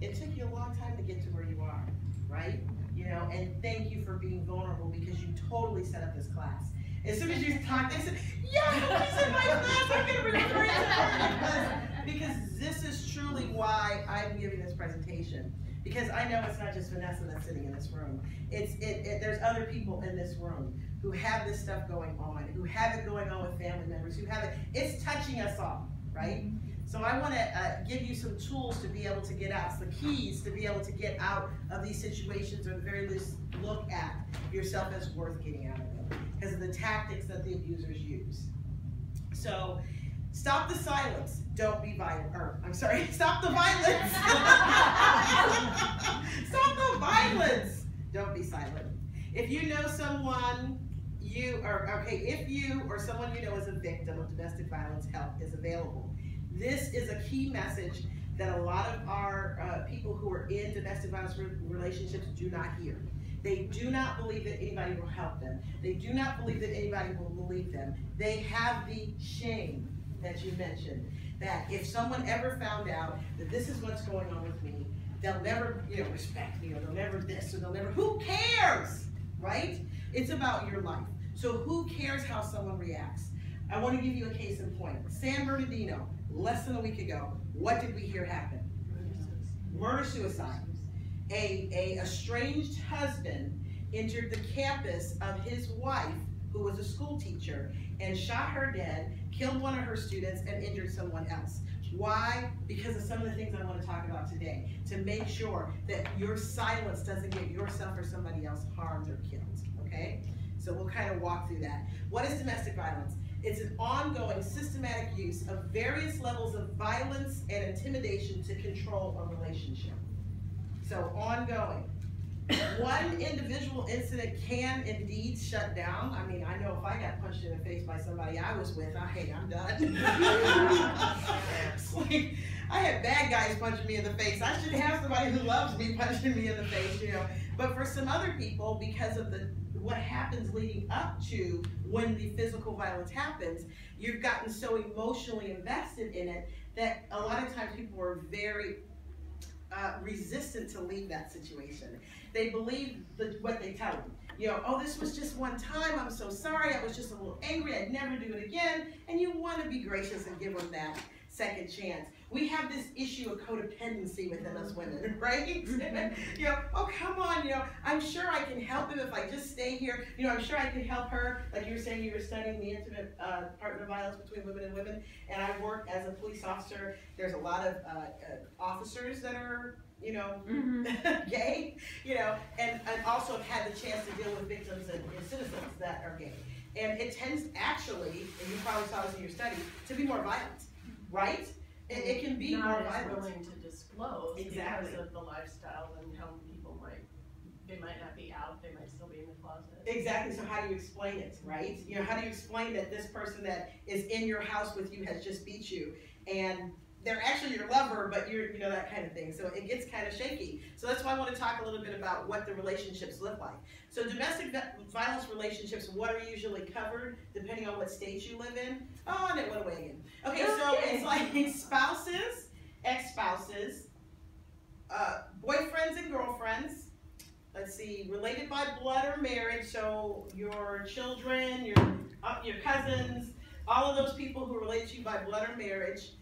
it took you a long time to get to where you are, right? You know, and thank you for being vulnerable because you totally set up this class. As soon as you talked, they said, yeah, she's in my class, I'm going to be referring to her. Because this is truly why I'm giving this presentation. Because I know it's not just Vanessa that's sitting in this room. There's other people in this room who have this stuff going on, who have it going on with family members, who have it. It's touching us all, right? So I want to give you some tools to be able to get out, the keys to be able to get out of these situations, or at the very least look at yourself as worth getting out of them because of the tactics that the abusers use. So stop the silence, don't be violent, or I'm sorry, stop the violence. Stop the violence, don't be silent. If you know someone, if you or someone you know is a victim of domestic violence, help is available. This is a key message that a lot of our people who are in domestic violence relationships do not hear. They do not believe that anybody will help them. They do not believe that anybody will believe them. They have the shame that you mentioned, that if someone ever found out that this is what's going on with me, they'll never, respect me, or they'll never this, or they'll never, who cares, right? It's about your life. So who cares how someone reacts? I want to give you a case in point. San Bernardino, less than a week ago, what did we hear happen? Murder-suicide. A estranged husband entered the campus of his wife, who was a school teacher, and shot her dead, killed one of her students, and injured someone else. Why? Because of some of the things I want to talk about today, to make sure that your silence doesn't get yourself or somebody else harmed or killed, okay? So we'll kind of walk through that. What is domestic violence? It's an ongoing, systematic use of various levels of violence and intimidation to control a relationship. So ongoing. One individual incident can indeed shut down. I mean, I know if I got punched in the face by somebody I was with, hey, I'm done. It's like, I had bad guys punching me in the face. I should have somebody who loves me punching me in the face, But for some other people, because of what happens leading up to when the physical violence happens, you've gotten so emotionally invested in it that a lot of times people are very resistant to leave that situation. They believe what they tell them. Oh, this was just one time, I'm so sorry, I was just a little angry, I'd never do it again, and you want to be gracious and give them that second chance. We have this issue of codependency within us women, right? Oh, come on, I'm sure I can help him if I just stay here. I'm sure I can help her. Like you were saying, you were studying the intimate partner violence between women and women, and I work as a police officer. There's a lot of officers that are, gay, and also have had the chance to deal with victims and citizens that are gay. And it tends actually, and you probably saw this in your study, to be more violent. Right? It can be more violent. Not willing to disclose exactly. Because of the lifestyle and how people they might not be out, they might still be in the closet. Exactly, so how do you explain it, right? How do you explain that this person that is in your house with you has just beat you, and they're actually your lover, but you're, that kind of thing. So it gets kind of shaky. So that's why I want to talk a little bit about what the relationships look like. So domestic violence relationships, what are usually covered, depending on what state you live in? Oh, and it went away again. Okay, so it's like spouses, ex-spouses, boyfriends and girlfriends. Let's see, related by blood or marriage, so your children, your cousins, all of those people who relate to you by blood or marriage.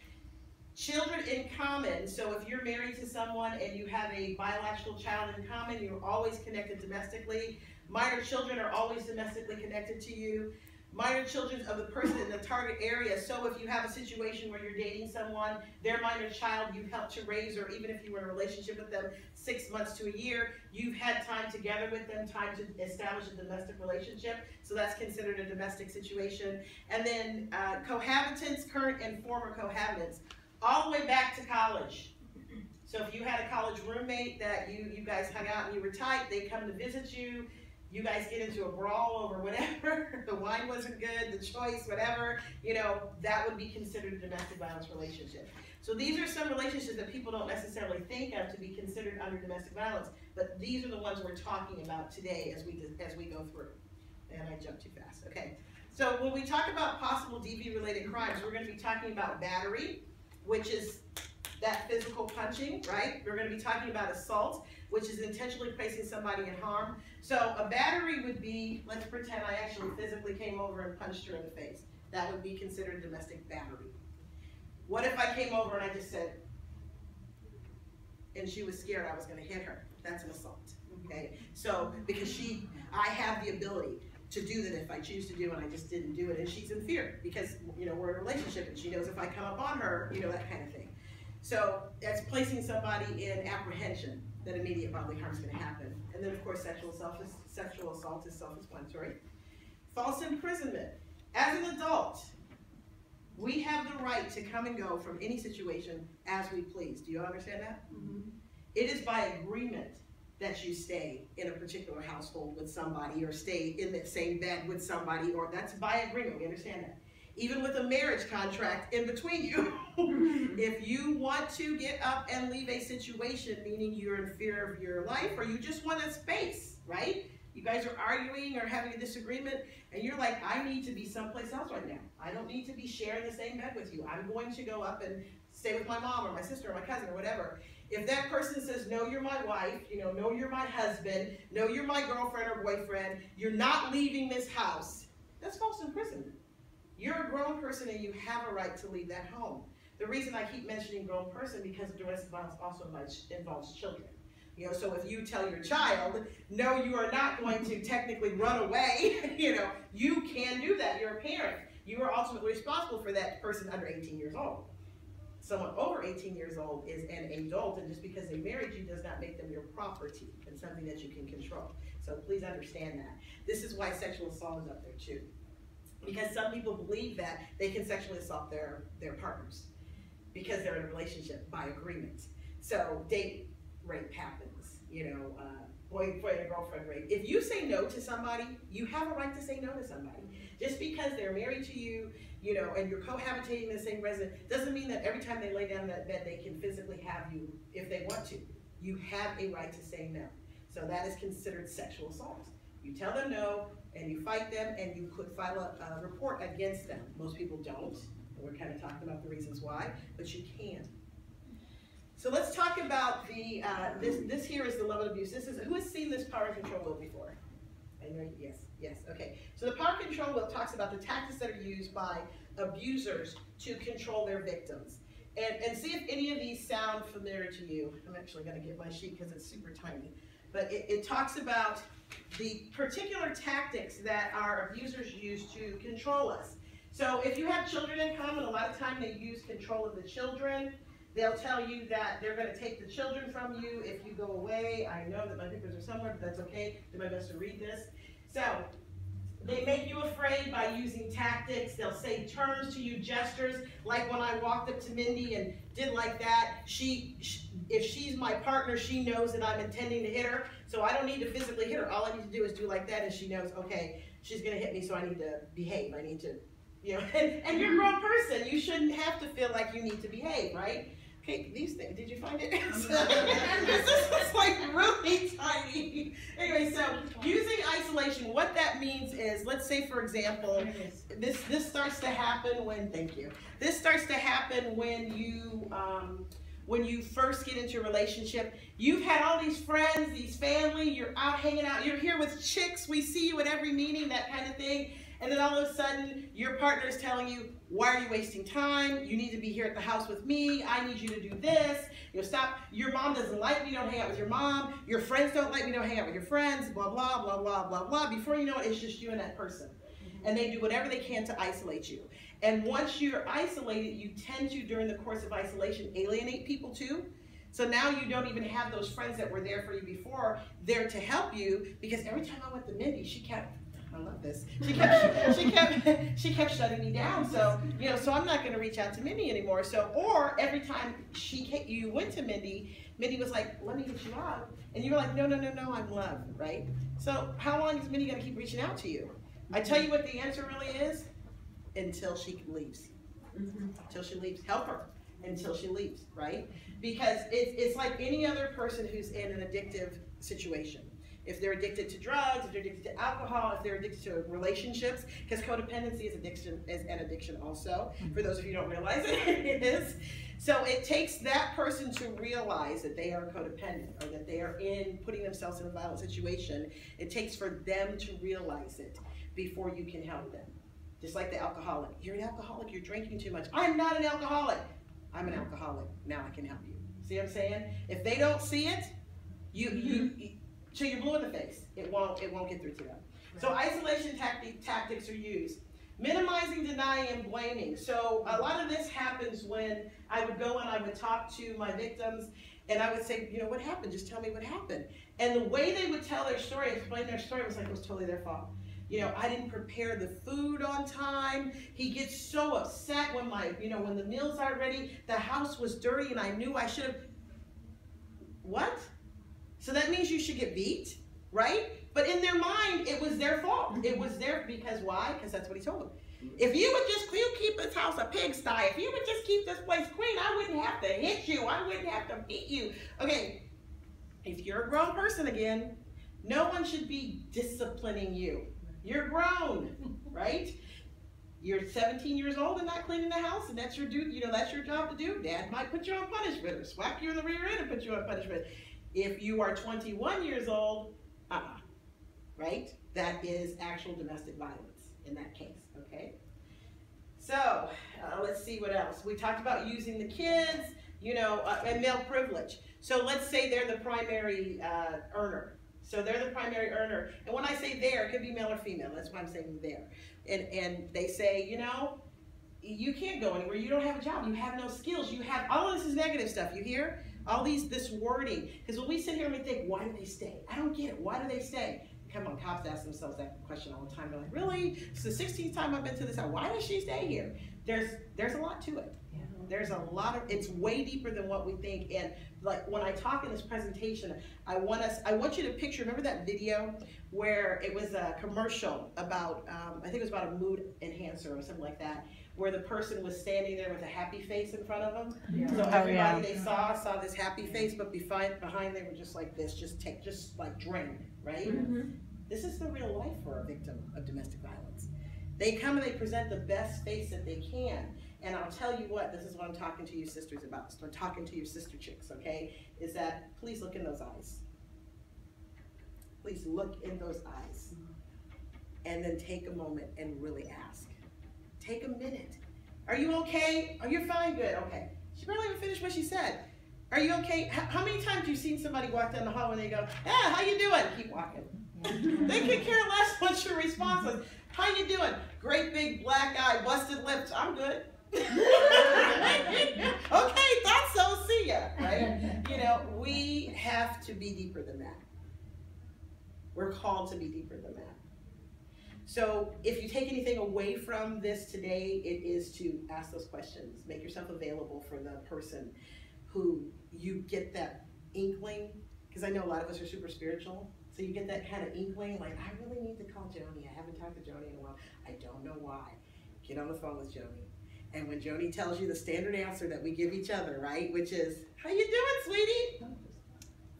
Children in common, so if you're married to someone and you have a biological child in common, you're always connected domestically. Minor children are always domestically connected to you. Minor children of the person in the target area, so if you have a situation where you're dating someone, their minor child you helped to raise, or even if you were in a relationship with them 6 months to a year, you've had time together with them, time to establish a domestic relationship, so that's considered a domestic situation. And then cohabitants, current and former cohabitants, all the way back to college. So if you had a college roommate that you guys hung out and you were tight, they come to visit you, you guys get into a brawl over whatever, the wine wasn't good, the choice, whatever, that would be considered a domestic violence relationship. So these are some relationships that people don't necessarily think of to be considered under domestic violence, but these are the ones we're talking about today as we go through. And I jumped too fast, okay. So when we talk about possible DV-related crimes, we're going to be talking about battery, which is that physical punching, right? We're going to be talking about assault, which is intentionally placing somebody in harm. So a battery would be, let's pretend I actually physically came over and punched her in the face. That would be considered domestic battery. What if I came over and I just said, and she was scared I was going to hit her? That's an assault, okay? So because I have the ability to do that if I choose to do, and I just didn't do it, and she's in fear because, you know, we're in a relationship and she knows if I come up on her, you know, that kind of thing. So that's placing somebody in apprehension that immediate bodily harm is going to happen. And then, of course, sexual assault is self-explanatory. False imprisonment. As an adult, we have the right to come and go from any situation as we please. Do you understand that? Mm-hmm. It is by agreement that you stay in a particular household with somebody or stay in the same bed with somebody, or that's by agreement. We understand that. Even with a marriage contract in between you, if you want to get up and leave a situation, meaning you're in fear of your life or you just want a space, right? You guys are arguing or having a disagreement and you're like, I need to be someplace else right now. I don't need to be sharing the same bed with you. I'm going to go up and stay with my mom or my sister or my cousin or whatever. If that person says, no, you're my wife, you know, no, you're my husband, no, you're my girlfriend or boyfriend, you're not leaving this house, that's false imprisonment. You're a grown person and you have a right to leave that home. The reason I keep mentioning grown person because domestic violence also involves children. You know, so if you tell your child, no, you are not going to technically run away, you know, you can do that. You're a parent. You are ultimately responsible for that person under 18 years old. Someone over 18 years old is an adult, and just because they married you does not make them your property and something that you can control. So please understand that. This is why sexual assault is up there too. Because some people believe that they can sexually assault their partners because they're in a relationship by agreement. So date rape happens, you know, boyfriend and girlfriend rape. If you say no to somebody, you have a right to say no to somebody. Just because they're married to you, you know, and you're cohabitating in the same residence, doesn't mean that every time they lay down in that bed, they can physically have you if they want to. You have a right to say no. So that is considered sexual assault. You tell them no, and you fight them, and you could file a report against them. Most people don't. We're kind of talking about the reasons why, but you can. So let's talk about the, this here is the level of abuse. This is, who has seen this power and control wheel before? I know, yes, okay. So the power control wheel talks about the tactics that are used by abusers to control their victims. And see if any of these sound familiar to you. I'm actually gonna get my sheet because it's super tiny. But it talks about the particular tactics that our abusers use to control us. So if you have children in common, a lot of time they use control of the children. They'll tell you that they're going to take the children from you if you go away. I know that my papers are somewhere, but that's okay. Do my best to read this. So they make you afraid by using tactics. They'll say terms to you, gestures, like when I walked up to Mindy and did like that. If she's my partner, she knows that I'm intending to hit her, so I don't need to physically hit her. All I need to do is do like that, and she knows, okay, she's going to hit me, so I need to behave. I need to, you know, and you're a grown person. You shouldn't have to feel like you need to behave, right? Okay, these things, did you find it? This is like really tiny. Anyway, so using isolation, what that means is, let's say for example, this starts to happen when, thank you, this starts to happen when you first get into a relationship. You've had all these friends, these family, you're out hanging out, you're here with chicks, we see you at every meeting, that kind of thing. And then all of a sudden, your partner is telling you, why are you wasting time? You need to be here at the house with me. I need you to do this. You know, stop. Your mom doesn't like me. Don't hang out with your mom. Your friends don't like me. Don't hang out with your friends. Blah, blah, blah, blah, blah, blah. Before you know it, it's just you and that person. And they do whatever they can to isolate you. And once you're isolated, you tend to, during the course of isolation, alienate people too. So now you don't even have those friends that were there for you before there to help you, because every time I went to Mindy, she kept, I love this, she kept shutting me down. So, you know, so I'm not going to reach out to Mindy anymore. So, or every time you went to Mindy, Mindy was like, let me get you out. And you were like, no, no, no, no, I'm loved, right? So how long is Mindy going to keep reaching out to you? I tell you what the answer really is, until she leaves. Until she leaves. Help her until she leaves, right? Because it's like any other person who's in an addictive situation. if they're addicted to drugs, if they're addicted to alcohol, if they're addicted to relationships, because codependency is an addiction also. For those of you who don't realize it, it is. So it takes that person to realize that they are codependent, or that they are putting themselves in a violent situation. It takes for them to realize it before you can help them. Just like the alcoholic. You're an alcoholic, you're drinking too much. I'm not an alcoholic. I'm an alcoholic. Now I can help you. See what I'm saying? If they don't see it, so you're blue in the face. It won't get through to them. So isolation tactics are used. Minimizing, denying, and blaming. So a lot of this happens when I would go and I would talk to my victims, and I would say, you know, what happened? Just tell me what happened. And the way they would tell their story, explain their story, was like it was totally their fault. You know, I didn't prepare the food on time. He gets so upset when when the meals aren't ready. The house was dirty and I knew I should have. What? So that means you should get beat, right? But in their mind, it was their fault. It was because why? Because that's what he told them. If you would just keep this house a pigsty, if you would just keep this place clean, I wouldn't have to hit you. I wouldn't have to beat you. Okay, if you're a grown person again, no one should be disciplining you. You're grown, right? You're 17 years old and not cleaning the house, and that's your duty. You know, that's your job to do. Dad might put you on punishment or slap you in the rear end and put you on punishment. If you are 21 years old, right? That is actual domestic violence in that case, okay? So, let's see what else. We talked about using the kids, and male privilege. So let's say they're the primary earner. So they're the primary earner. And when I say there, it could be male or female. That's why I'm saying there. And they say, you can't go anywhere. You don't have a job. You have no skills. You have, all of this is negative stuff. You hear? All this wording. Because when we sit here and we think, why do they stay? I don't get it. Why do they stay? Come on, cops ask themselves that question all the time. They're like, really? It's the 16th time I've been to this house. Why does she stay here? There's a lot to it. Yeah. There's a lot of, it's way deeper than what we think. And like when I talk in this presentation, I want you to picture, remember that video where it was a commercial about, I think it was about a mood enhancer or something like that, where the person was standing there with a happy face in front of them. Yeah. So everybody they saw this happy face, but behind they were just like this, just like drained, right? Mm-hmm. This is the real life for a victim of domestic violence. They come and they present the best face that they can. And I'll tell you what, this is what I'm talking to you sisters about. So I'm talking to you sister chicks, okay? Is that please look in those eyes. Please look in those eyes. And then take a moment and really ask. Take a minute. Are you okay? Oh, you're fine, good, okay. She barely even finished what she said. Are you okay? How many times have you seen somebody walk down the hall and they go, yeah, how you doing? Keep walking. They could care less what your response is. How you doing? Great big black eye, busted lips. I'm good. Okay, thought so, see ya, right? We have to be deeper than that. We're called to be deeper than that. So if you take anything away from this today, it is to ask those questions. Make yourself available for the person who you get that inkling, because I know a lot of us are super spiritual, so you get that kind of inkling, like, I really need to call Joni. I haven't talked to Joni in a while. I don't know why. Get on the phone with Joni. And when Joni tells you the standard answer that we give each other, right, which is, how you doing, sweetie?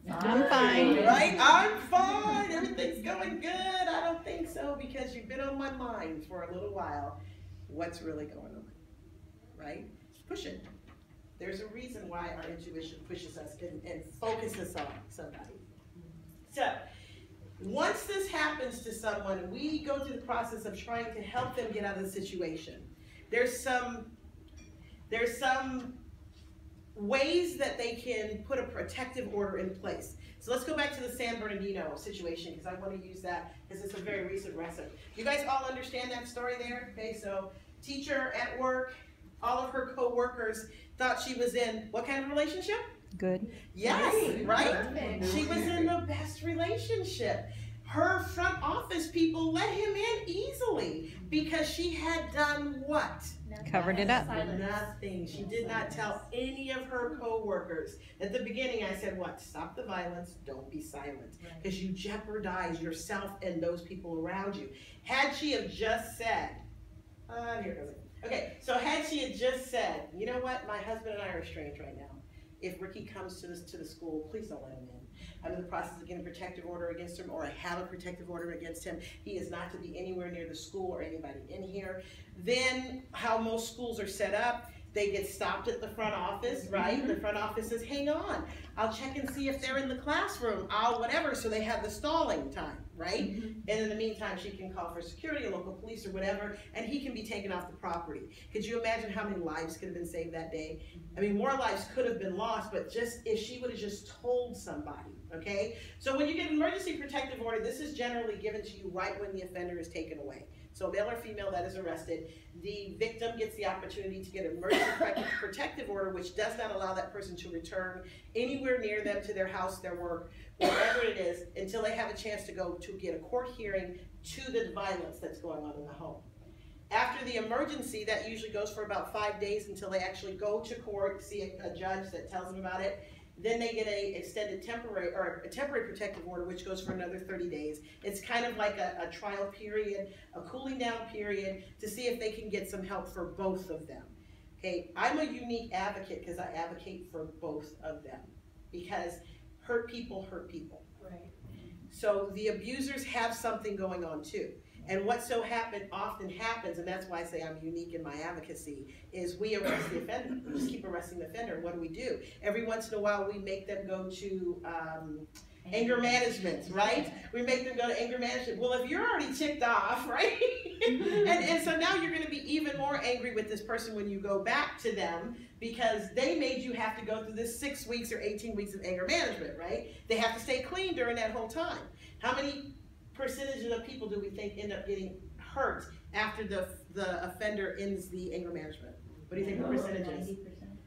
I'm fine. Right? I'm fine. Everything's going good. I don't think so, because you've been on my mind for a little while. What's really going on? Right? Just push it. There's a reason why our intuition pushes us and focuses on somebody. So, once this happens to someone, we go through the process of trying to help them get out of the situation. There's some ways that they can put a protective order in place. So let's go back to the San Bernardino situation, because I want to use that because it's a very recent recipe. You guys all understand that story there? Okay, so teacher at work, all of her co-workers thought she was in what kind of relationship? Good. Yes, right? She was in the best relationship. Her front office people let him in easily because she had done what? Covered it up. Nothing. She did not tell any of her co-workers. At the beginning, I said, what? Stop the violence. Don't be silent. Because you jeopardize yourself and those people around you. Had she have just said, here goes it. Okay, so had she had just said, you know what? My husband and I are estranged right now. if Ricky comes to the school, please don't let him in. I'm in the process of getting a protective order against him, or I have a protective order against him. He is not to be anywhere near the school or anybody in here. Then how most schools are set up, they get stopped at the front office, right? The front office says, hang on, I'll check and see if they're in the classroom, I'll whatever, so they have the stalling time, right? And in the meantime, she can call for security, or local police, or whatever, and he can be taken off the property. Could you imagine how many lives could have been saved that day? I mean, more lives could have been lost, but just if she would have just told somebody, okay? So when you get an emergency protective order, this is generally given to you right when the offender is taken away. So male or female that is arrested, the victim gets the opportunity to get an emergency protective order, which does not allow that person to return anywhere near them, to their house, their work, wherever it is, until they have a chance to go to get a court hearing to the violence that's going on in the home. After the emergency, that usually goes for about 5 days until they actually go to court, see a judge that tells them about it. Then they get a extended temporary protective order, which goes for another 30 days. It's kind of like a trial period, a cooling down period, to see if they can get some help for both of them. Okay, I'm a unique advocate because I advocate for both of them, because hurt people hurt people. Right. So the abusers have something going on too. And what often happens, and that's why I say I'm unique in my advocacy, is we arrest the offender. We just keep arresting the offender. What do? Every once in a while, we make them go to anger management, right? We make them go to anger management. Well, if you're already ticked off, right? and so now you're going to be even more angry with this person when you go back to them, because they made you have to go through this 6 weeks or 18 weeks of anger management, right? They have to stay clean during that whole time. How many percentage of people do we think end up getting hurt after the offender ends the anger management? What do you think the percentage is? 90%.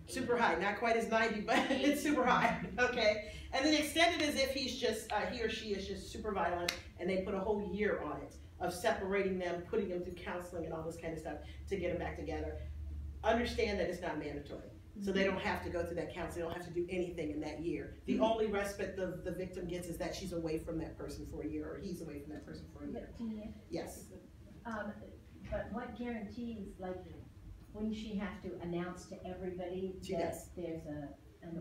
Super high, not quite as 90, but it's super high, okay? And then extended is if he's just, he or she is just super violent, and they put a whole year on it of separating them, putting them through counseling and all this kind of stuff to get them back together. Understand that it's not mandatory. So they don't have to go through that counseling, they don't have to do anything in that year. The only respite the victim gets is that she's away from that person for a year, or he's away from that person for a year. Yes. But what guarantees, like, wouldn't she have to announce to everybody She that does. there's an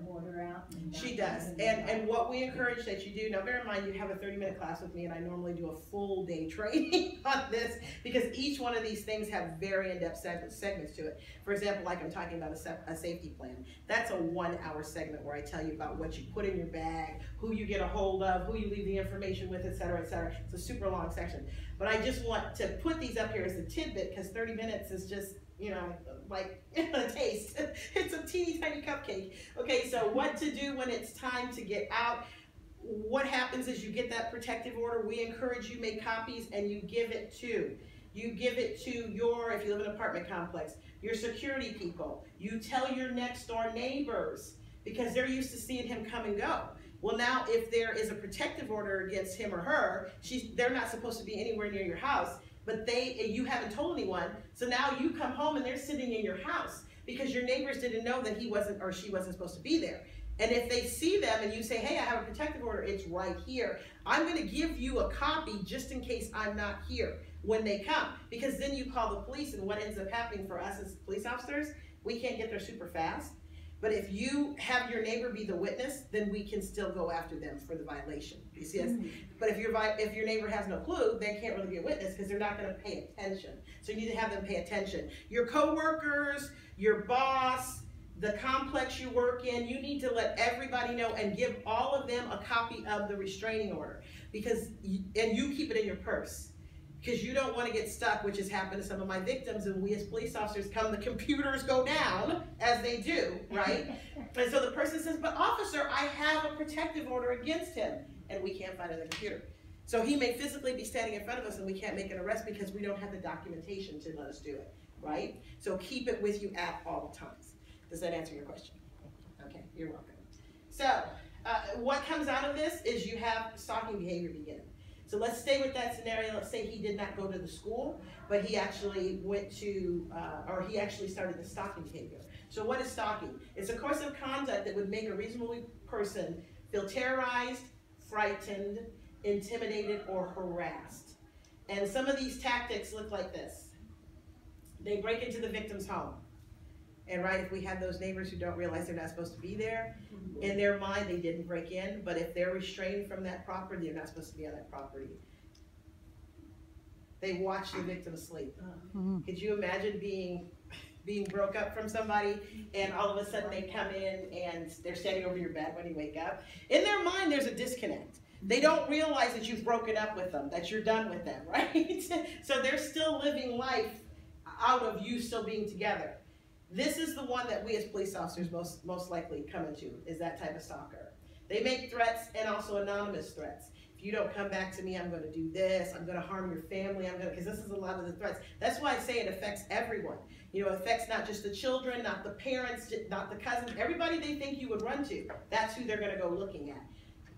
order out? She does, and what we encourage that you do, now bear in mind you have a 30-minute class with me, and I normally do a full day training on this, because each one of these things have very in-depth segments to it. For example, like I'm talking about a safety plan. That's a 1-hour segment where I tell you about what you put in your bag, who you get a hold of, who you leave the information with, et cetera, et cetera. It's a super long section. But I just want to put these up here as a tidbit, because 30 minutes is just, you know, like a taste. It's a teeny tiny cupcake. Okay, so what to do when it's time to get out. What happens is you get that protective order. We encourage you make copies, and you give it to your, if you live in an apartment complex, your security people. You tell your next door neighbors, because they're used to seeing him come and go. Well, now if there is a protective order against him or her, they're not supposed to be anywhere near your house, but you haven't told anyone. So now you come home and they're sitting in your house because your neighbors didn't know that he wasn't or she wasn't supposed to be there. And if they see them and you say, hey, I have a protective order, it's right here. I'm going to give you a copy just in case I'm not here when they come. Because then you call the police, and what ends up happening for us as police officers, we can't get there super fast. But if you have your neighbor be the witness, then we can still go after them for the violation. You see us? But if your neighbor has no clue, they can't really be a witness because they're not going to pay attention. So you need to have them pay attention. Your coworkers, your boss, the complex you work in, you need to let everybody know and give all of them a copy of the restraining order, and you keep it in your purse. Because you don't want to get stuck, which has happened to some of my victims, and we as police officers the computers go down, as they do, right? And so the person says, but officer, I have a protective order against him, and we can't find it in the computer. So he may physically be standing in front of us, and we can't make an arrest because we don't have the documentation to let us do it, right? So keep it with you at all times. Does that answer your question? Okay, you're welcome. So what comes out of this is you have stalking behavior beginning. So let's stay with that scenario. Let's say he did not go to the school, but he actually went to, or he actually started the stalking behavior. So what is stalking? It's a course of conduct that would make a reasonable person feel terrorized, frightened, intimidated, or harassed. And some of these tactics look like this. They break into the victim's home. And right, if we have those neighbors who don't realize they're not supposed to be there, in their mind they didn't break in, but if they're restrained from that property, they're not supposed to be on that property. They watch the victim sleep. Could you imagine being broke up from somebody and all of a sudden they come in and they're standing over your bed when you wake up? In their mind there's a disconnect. They don't realize that you've broken up with them, that you're done with them, right? So they're still living life out of you still being together. This is the one that we as police officers most likely come into, is that type of stalker. They make threats and also anonymous threats. If you don't come back to me, I'm going to do this, I'm going to harm your family, because this is a lot of the threats. That's why I say it affects everyone. You know, it affects not just the children, not the parents, not the cousins, everybody they think you would run to. That's who they're going to go looking at.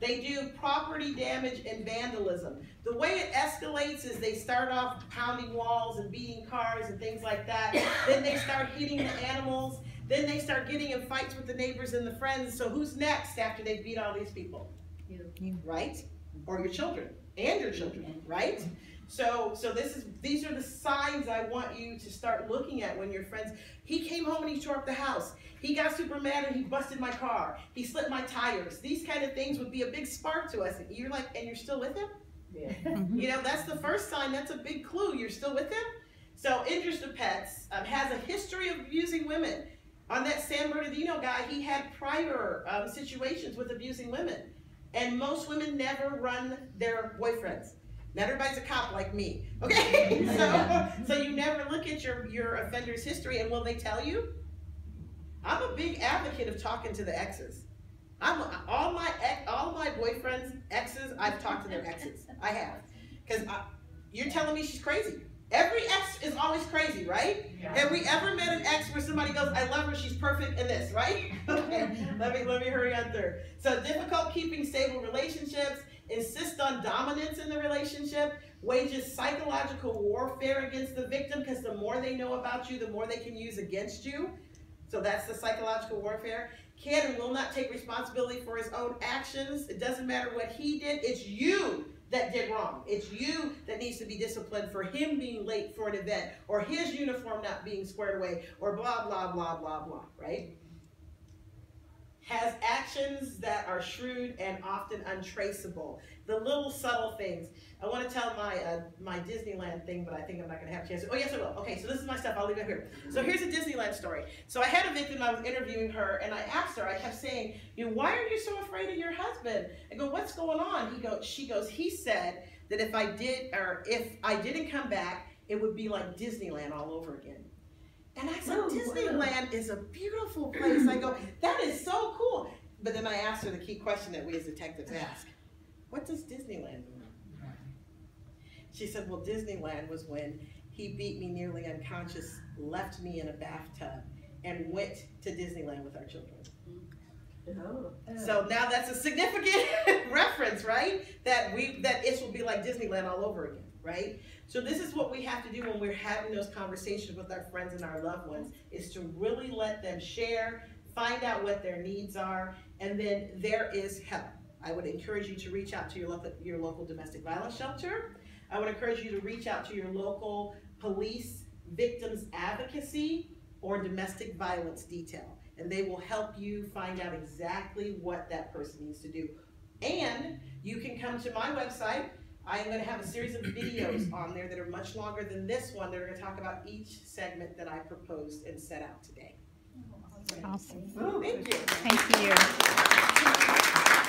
They do property damage and vandalism. The way it escalates is they start off pounding walls and beating cars and things like that. Then they start hitting the animals. Then they start getting in fights with the neighbors and the friends. So who's next after they beat all these people? You. Right? Or your children. And your children, right? So these are the signs I want you to start looking at when your friends. He came home and he tore up the house. He got super mad and he busted my car. He slipped my tires. These kind of things would be a big spark to us. You're like, and you're still with him? Yeah. You know, that's the first sign. That's a big clue. You're still with him? So Interest of Pets has a history of abusing women. On that San Bernardino guy, he had prior situations with abusing women. And most women never run their boyfriends. Not everybody's a cop like me, okay? So you never look at your offender's history, and will they tell you? I'm a big advocate of talking to the exes. All my boyfriends' exes, I've talked to their exes. I have, because you're telling me she's crazy. Every ex is always crazy, right? Yeah. Have we ever met an ex where somebody goes, I love her, she's perfect in this, right? Okay, let me hurry on through. So difficult keeping stable relationships, insist on dominance in the relationship, wages psychological warfare against the victim, because the more they know about you, the more they can use against you. So that's the psychological warfare. Can and will not take responsibility for his own actions. It doesn't matter what he did, it's you that did wrong. It's you that needs to be disciplined for him being late for an event, or his uniform not being squared away, or blah, blah, blah, blah, blah, right? Has actions that are shrewd and often untraceable. The little subtle things. I want to tell my Disneyland thing, but I think I'm not going to have a chance to. Oh, yes, I will. Okay, so this is my stuff. I'll leave it here. So here's a Disneyland story. So I had a victim. I was interviewing her, and I asked her. I kept saying, why are you so afraid of your husband? I go, what's going on? She goes, he said that if I didn't come back, it would be like Disneyland all over again. And I said, Disneyland is a beautiful place. I go, that is so cool. But then I asked her the key question that we as detectives ask. What does Disneyland mean? She said, well, Disneyland was when he beat me nearly unconscious, left me in a bathtub, and went to Disneyland with our children. Oh. So now that's a significant reference, right? That it will be like Disneyland all over again, right? So this is what we have to do when we're having those conversations with our friends and our loved ones, is to really let them share, find out what their needs are, and then there is help. I would encourage you to reach out to your local domestic violence shelter. I would encourage you to reach out to your local police victims advocacy or domestic violence detail, and they will help you find out exactly what that person needs to do. And you can come to my website. I am going to have a series of videos on there that are much longer than this one that are going to talk about each segment that I proposed and set out today. Awesome. Thank you. Thank you.